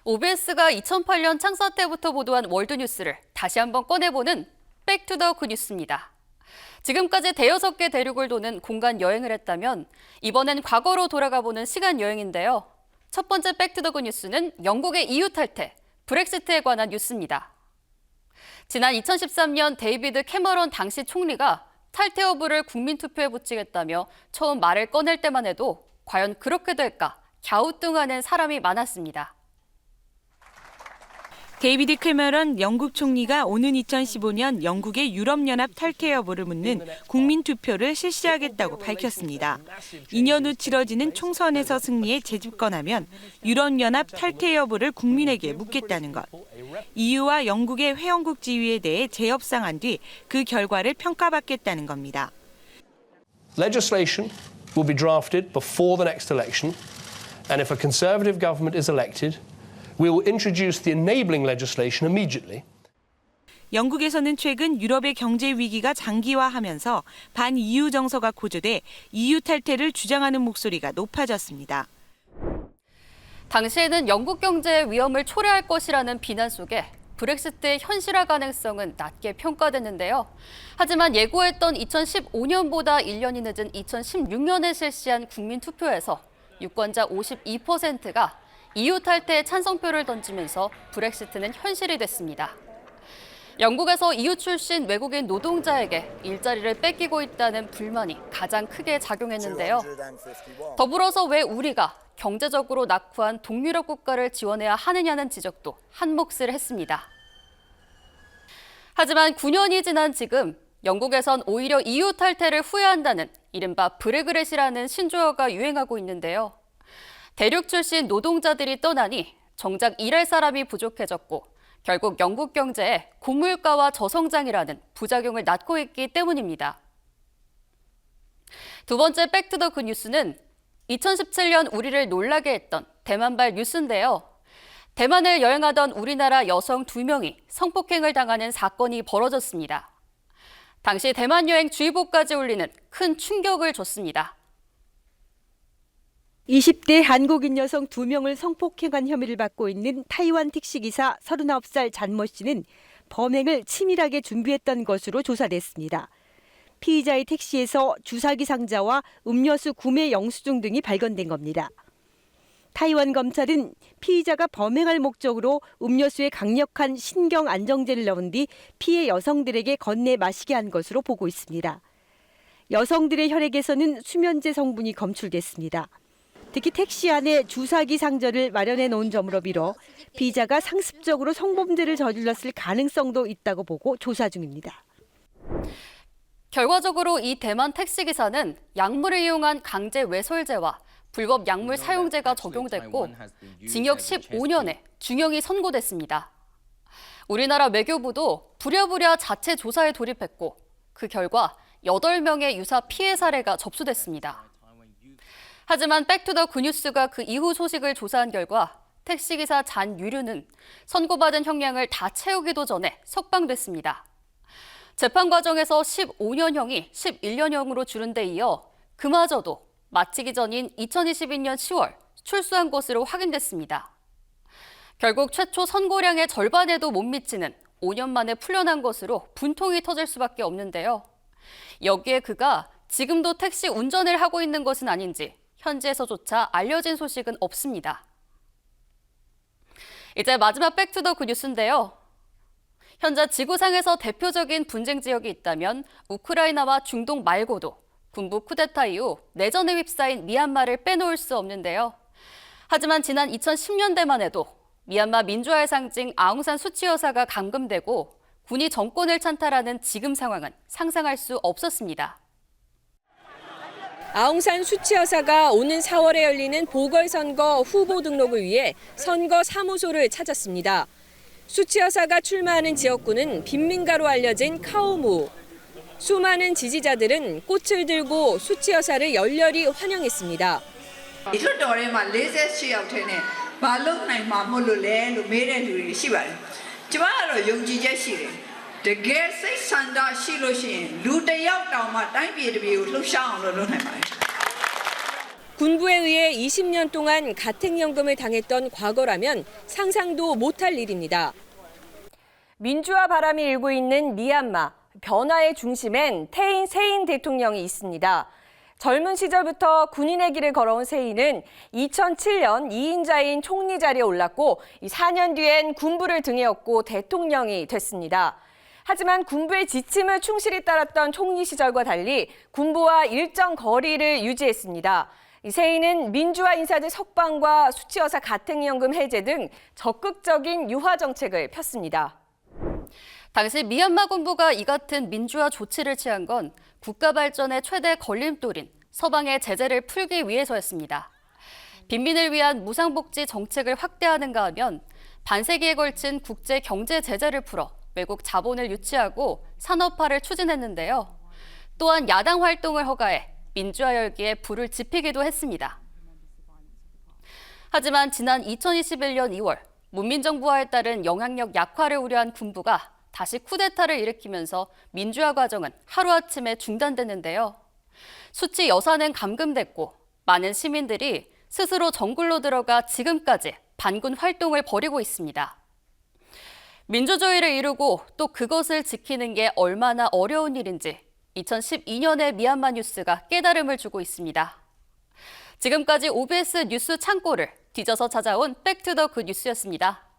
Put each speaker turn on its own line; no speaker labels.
OBS가 2008년 창사 때부터 보도한 월드뉴스를 다시 한번 꺼내보는 백투더 굿뉴스입니다. 지금까지 대여섯 개 대륙을 도는 공간 여행을 했다면 이번엔 과거로 돌아가보는 시간 여행인데요. 첫 번째 백투더 굿뉴스는 영국의 EU 탈퇴, 브렉시트에 관한 뉴스입니다. 지난 2013년 데이비드 캐머런 당시 총리가 탈퇴 여부를 국민투표에 붙이겠다며 처음 말을 꺼낼 때만 해도 과연 그렇게 될까 갸우뚱하는 사람이 많았습니다.
데이비드 캐머런 영국 총리가 오는 2015년 영국의 유럽연합 탈퇴 여부를 묻는 국민투표를 실시하겠다고 밝혔습니다. 2년 후 치러지는 총선에서 승리에 재집권하면 유럽연합 탈퇴 여부를 국민에게 묻겠다는 것. EU와 영국의 회원국 지위에 대해 재협상한 뒤 그 결과를 평가받겠다는 겁니다.
Legislation will be drafted before the next election, and if a Conservative government is elected, we will introduce the enabling legislation immediately.
영국에서는 최근 유럽의 경제 위기가 장기화하면서 반-EU 정서가 고조돼 EU 탈퇴를 주장하는 목소리가 높아졌습니다.
당시에는 영국 경제의 위험을 초래할 것이라는 비난 속에 브렉시트의 현실화 가능성은 낮게 평가됐는데요. 하지만 예고했던 2015년보다 1년이 늦은 2016년에 실시한 국민투표에서 유권자 52%가 EU 탈퇴에 찬성표를 던지면서 브렉시트는 현실이 됐습니다. 영국에서 EU 출신 외국인 노동자에게 일자리를 뺏기고 있다는 불만이 가장 크게 작용했는데요. 더불어서 왜 우리가 경제적으로 낙후한 동유럽 국가를 지원해야 하느냐는 지적도 한몫을 했습니다. 하지만 9년이 지난 지금 영국에선 오히려 EU 탈퇴를 후회한다는 이른바 브레그렛이라는 신조어가 유행하고 있는데요. 대륙 출신 노동자들이 떠나니 정작 일할 사람이 부족해졌고 결국 영국 경제에 고물가와 저성장이라는 부작용을 낳고 있기 때문입니다. 두 번째 백투더 굿뉴스는 2017년 우리를 놀라게 했던 대만발 뉴스인데요. 대만을 여행하던 우리나라 여성 2명이 성폭행을 당하는 사건이 벌어졌습니다. 당시 대만 여행 주의보까지 울리는 큰 충격을 줬습니다.
20대 한국인 여성 2명을 성폭행한 혐의를 받고 있는 타이완 택시기사 39살 잔모 씨는 범행을 치밀하게 준비했던 것으로 조사됐습니다. 피의자의 택시에서 주사기 상자와 음료수 구매 영수증 등이 발견된 겁니다. 타이완 검찰은 피의자가 범행할 목적으로 음료수에 강력한 신경 안정제를 넣은 뒤 피해 여성들에게 건네 마시게 한 것으로 보고 있습니다. 여성들의 혈액에서는 수면제 성분이 검출됐습니다. 특히 택시 안에 주사기 상자를 마련해 놓은 점으로 빌어 피의자가 상습적으로 성범죄를 저질렀을 가능성도 있다고 보고 조사 중입니다.
결과적으로 이 대만 택시기사는 약물을 이용한 강제 외솔죄와 불법 약물 사용죄가 적용됐고 징역 15년에 중형이 선고됐습니다. 우리나라 외교부도 부랴부랴 자체 조사에 돌입했고 그 결과 8명의 유사 피해 사례가 접수됐습니다. 하지만 백투더 굿뉴스가 그 이후 소식을 조사한 결과 택시기사 잔유류는 선고받은 형량을 다 채우기도 전에 석방됐습니다. 재판 과정에서 15년형이 11년형으로 줄은 데 이어 그마저도 마치기 전인 2022년 10월 출소한 것으로 확인됐습니다. 결국 최초 선고량의 절반에도 못 미치는 5년 만에 풀려난 것으로 분통이 터질 수밖에 없는데요. 여기에 그가 지금도 택시 운전을 하고 있는 것은 아닌지 현지에서조차 알려진 소식은 없습니다. 이제 마지막 백투더 굿뉴스인데요. 현재 지구상에서 대표적인 분쟁 지역이 있다면 우크라이나와 중동 말고도 군부 쿠데타 이후 내전에 휩싸인 미얀마를 빼놓을 수 없는데요. 하지만 지난 2010년대만 해도 미얀마 민주화의 상징 아웅산 수치 여사가 감금되고 군이 정권을 찬탈하는 지금 상황은 상상할 수 없었습니다.
아웅산 수치 여사가 오는 4월에 열리는 보궐선거 후보 등록을 위해 선거 사무소를 찾았습니다. 수치 여사가 출마하는 지역구는 빈민가로 알려진 카오무. 수많은 지지자들은 꽃을 들고 수치 여사를 열렬히 환영했습니다. 군부에 의해 20년 동안 가택연금을 당했던 과거라면 상상도 못할 일입니다. 민주화 바람이 일고 있는 미얀마, 변화의 중심엔 태인 세인 대통령이 있습니다. 젊은 시절부터 군인의 길을 걸어온 세인은 2007년 2인자인 총리 자리에 올랐고 4년 뒤엔 군부를 등에 업고 대통령이 됐습니다. 하지만 군부의 지침을 충실히 따랐던 총리 시절과 달리 군부와 일정 거리를 유지했습니다. 세인은 민주화 인사들 석방과 수치여사 가택연금 해제 등 적극적인 유화 정책을 폈습니다.
당시 미얀마 군부가 이 같은 민주화 조치를 취한 건 국가 발전의 최대 걸림돌인 서방의 제재를 풀기 위해서였습니다. 빈민을 위한 무상복지 정책을 확대하는가 하면 반세기에 걸친 국제 경제 제재를 풀어 외국 자본을 유치하고 산업화를 추진했는데요. 또한 야당 활동을 허가해 민주화 열기에 불을 지피기도 했습니다. 하지만 지난 2021년 2월 문민정부화에 따른 영향력 약화를 우려한 군부가 다시 쿠데타를 일으키면서 민주화 과정은 하루아침에 중단됐는데요. 수치 여사는 감금됐고 많은 시민들이 스스로 정글로 들어가 지금까지 반군 활동을 벌이고 있습니다. 민주주의를 이루고 또 그것을 지키는 게 얼마나 어려운 일인지 2012년의 미얀마 뉴스가 깨달음을 주고 있습니다. 지금까지 OBS 뉴스 창고를 뒤져서 찾아온 백투더굿 뉴스였습니다.